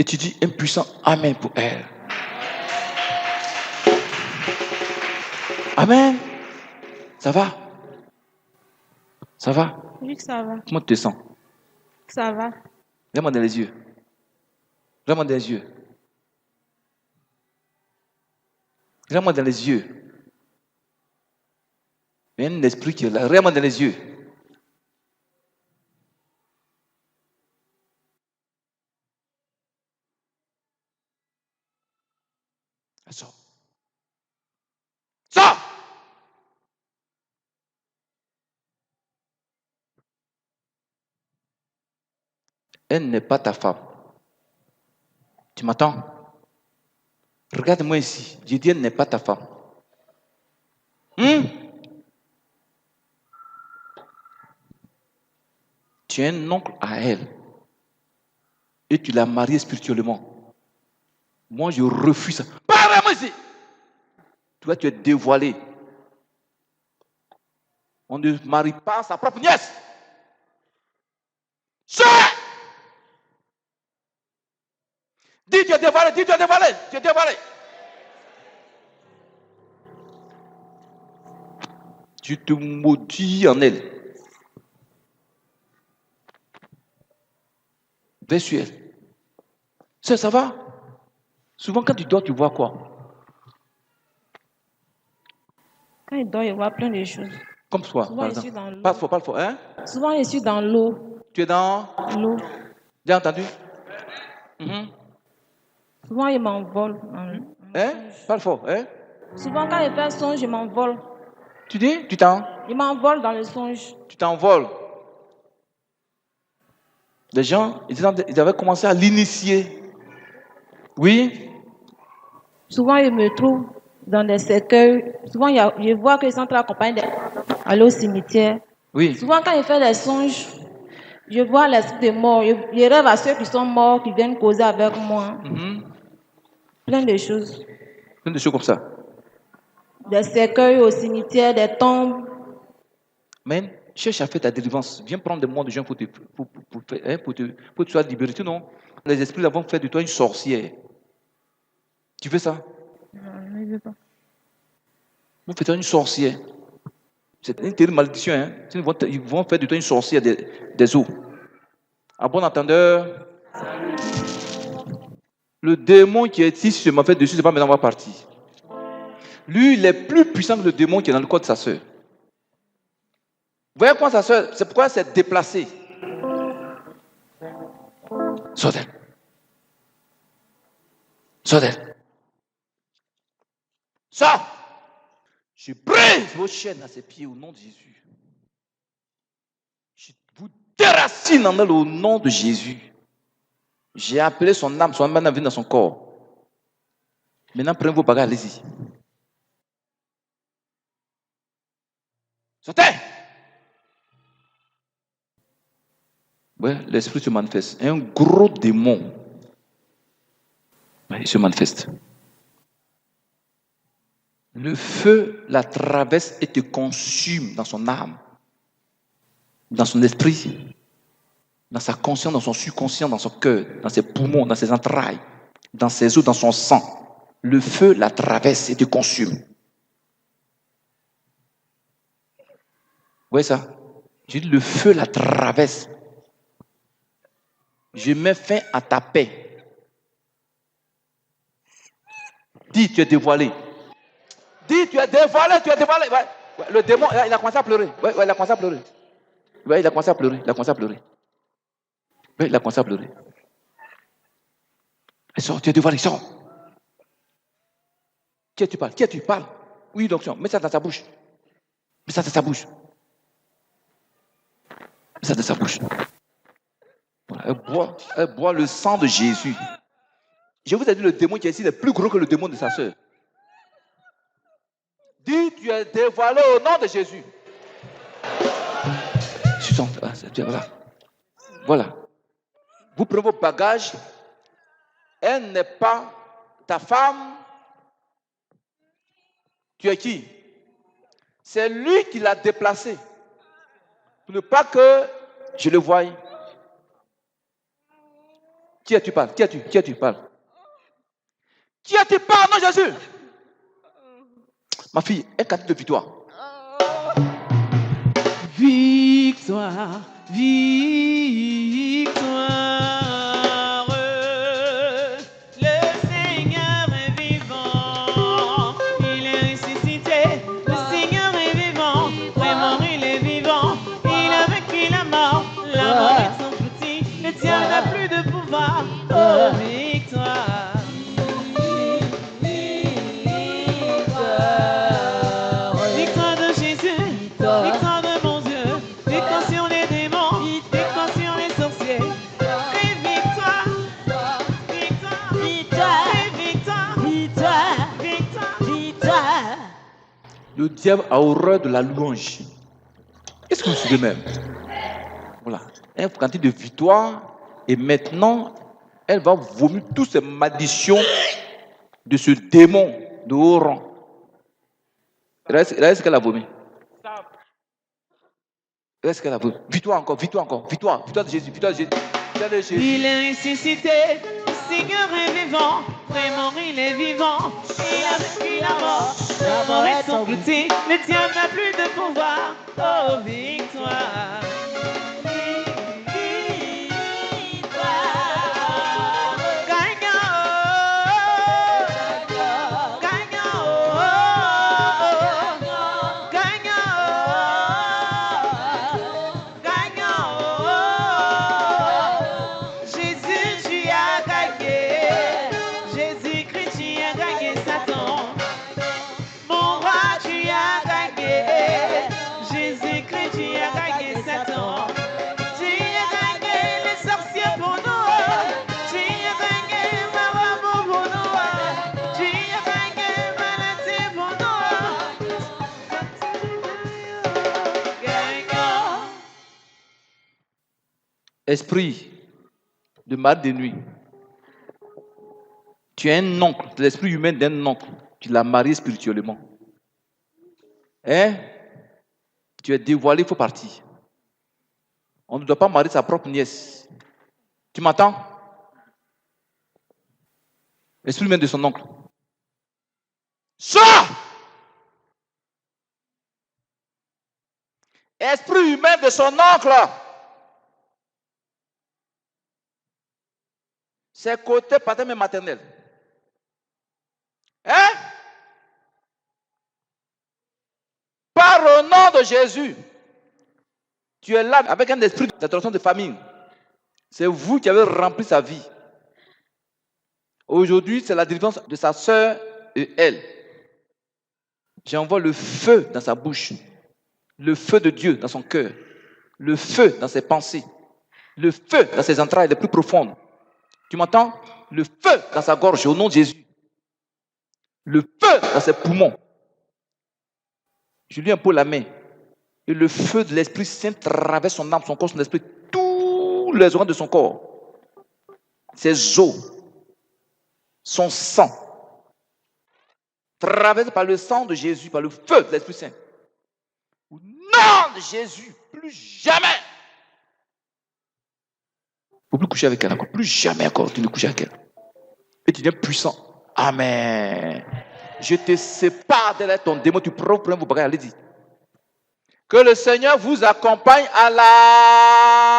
Et tu dis un puissant amen pour elle. Amen. Ça va? Ça va? Oui, ça va. Comment tu te sens? Ça va. Regarde-moi dans les yeux. Regarde-moi dans les yeux. Regarde-moi dans les yeux. Il y a un esprit qui est là. Regarde-moi dans les yeux. Sors. Sors! Elle n'est pas ta femme. Tu m'entends? Regarde-moi ici. J'ai dit, elle n'est pas ta femme. Tu es un oncle à elle. Et tu l'as mariée spirituellement. Moi, je refuse ça. Parle-moi ici. Toi, tu es dévoilé. On ne marie pas sa propre nièce. Dis, tu es dévoilé, dis, tu es dévoilé, tu es dévoilé. Tu te maudis en elle. Va sur elle. Ça va? Souvent, quand tu dors, tu vois quoi? Quand il dort, il voit plein de choses. Comme toi, Souvent, par je suis exemple. dans l'eau. Pas faux, hein? Souvent, je suis dans l'eau. Tu es dans L'eau. J'ai entendu? Souvent, il m'envole. Hein? Pas faux, hein? Souvent, quand il fait un songe, je m'envole. Tu dis? Tu t'en? Il m'envole dans le songe. Tu t'envoles. Les gens, ils avaient commencé à l'initier. Oui? Souvent, il me trouve dans des cercueils. Souvent, je vois qu'ils sont en train d'accompagner aller au cimetière. Oui. Souvent, quand il fait des songes, je vois l'esprit de mort. Je rêve à ceux qui sont morts, qui viennent causer avec moi. Plein de choses. Plein de choses comme ça. Des cercueils au cimetière, des tombes. Mais cherche à faire ta délivrance. Viens prendre des mois de gens pour que tu sois libéré. Non? Les esprits vont faire de toi une sorcière. Tu fais ça? Non, je ne veux pas. Vous faites une sorcière. C'est une terrible malédiction. Hein? Ils vont faire de toi une sorcière des eaux. À bon entendeur, le démon qui est ici, je m'en fais dessus, c'est pas maintenant on va partir. Lui, il est plus puissant que le démon qui est dans le corps de sa soeur. Vous voyez comment sa soeur, c'est pourquoi elle s'est déplacée. Sors d'elle. Sors d'elle. Sors! Je brise vos chaînes à ses pieds au nom de Jésus. Je vous déracine en elle au nom de Jésus. J'ai appelé son âme est venue dans son corps. Maintenant, prenez vos bagages, allez-y. Sortez! Ouais, l'esprit se manifeste. Un gros démon. Ouais, il se manifeste. Le feu la traverse et te consume dans son âme, dans son esprit, dans sa conscience, dans son subconscient, dans son cœur, dans ses poumons, dans ses entrailles, dans ses os, dans son sang. Le feu la traverse et te consume. Vous voyez ça? J'ai dit le feu la traverse. Je mets fin à ta paix. Dis, tu es dévoilé. Dis, tu es dévoilé, tu es dévoilé. Ouais, ouais, le démon, il a commencé à pleurer. Ouais, il a commencé à pleurer. Ouais, il a commencé à pleurer. Il a commencé à pleurer. Ouais, il a commencé à pleurer. Il sort, tu es dévoilé, sors. Qui tu parles? Qui tu parles? Oui, donc, mets ça dans sa bouche. Mets ça dans sa bouche. Mets ça dans sa bouche. Voilà, elle boit le sang de Jésus. Je vous ai dit, le démon qui est ici est plus gros que le démon de sa soeur. Dis, tu es dévoilé au nom de Jésus. Voilà. Voilà. Vous prenez vos bagages. Elle n'est pas ta femme. Tu es qui? C'est lui qui l'a déplacé. Pour ne pas que je le voie. Qui es-tu parles? Qui es-tu? Qui es-tu parles? Qui es-tu parles, non Jésus? Ma fille, un cantique de victoire. Victoire, victoire, le Seigneur est vivant, Le diable a horreur de la louange. Est-ce que vous suivez même? Voilà. Elle a une quantité de victoire. Et maintenant, elle va vomir toutes ces malédictions de ce démon de haut rang. Est-ce qu'elle a vomi? Est-ce qu'elle a vomi? Victoire encore, victoire encore, victoire de Jésus, victoire de Jésus. Victoire de Jésus. Il est ressuscité, le Seigneur est vivant, vraiment il est vivant. Il a vaincu la mort est englouti, le diable n'a plus de pouvoir. Oh, victoire. Esprit de mal de nuit. Tu es un oncle, l'esprit humain d'un oncle. Tu l'as marié spirituellement. Hein? Tu es dévoilé, il faut partir. On ne doit pas marier sa propre nièce. Tu m'entends? L'esprit humain de son oncle. Sors! Esprit humain de son oncle. C'est côté paternel et maternel. Hein? Par le nom de Jésus, tu es là avec un esprit d'adoration de famille. C'est vous qui avez rempli sa vie. Aujourd'hui, c'est la délivrance de sa sœur et elle. J'envoie le feu dans sa bouche, le feu de Dieu dans son cœur, le feu dans ses pensées, le feu dans ses entrailles les plus profondes. Tu m'entends? Le feu dans sa gorge au nom de Jésus. Le feu dans ses poumons. Je lui impose la main. Et le feu de l'Esprit Saint traverse son âme, son corps, son esprit, tous les organes de son corps. Ses os, son sang. Traversé par le sang de Jésus, par le feu de l'Esprit Saint. Au nom de Jésus, plus jamais. Il ne faut plus coucher avec elle encore. Plus jamais encore, tu ne couches avec elle. Et tu deviens puissant. Amen. Je te sépare de ton démon. Tu prends vos bagages. Allez-y. Que le Seigneur vous accompagne à la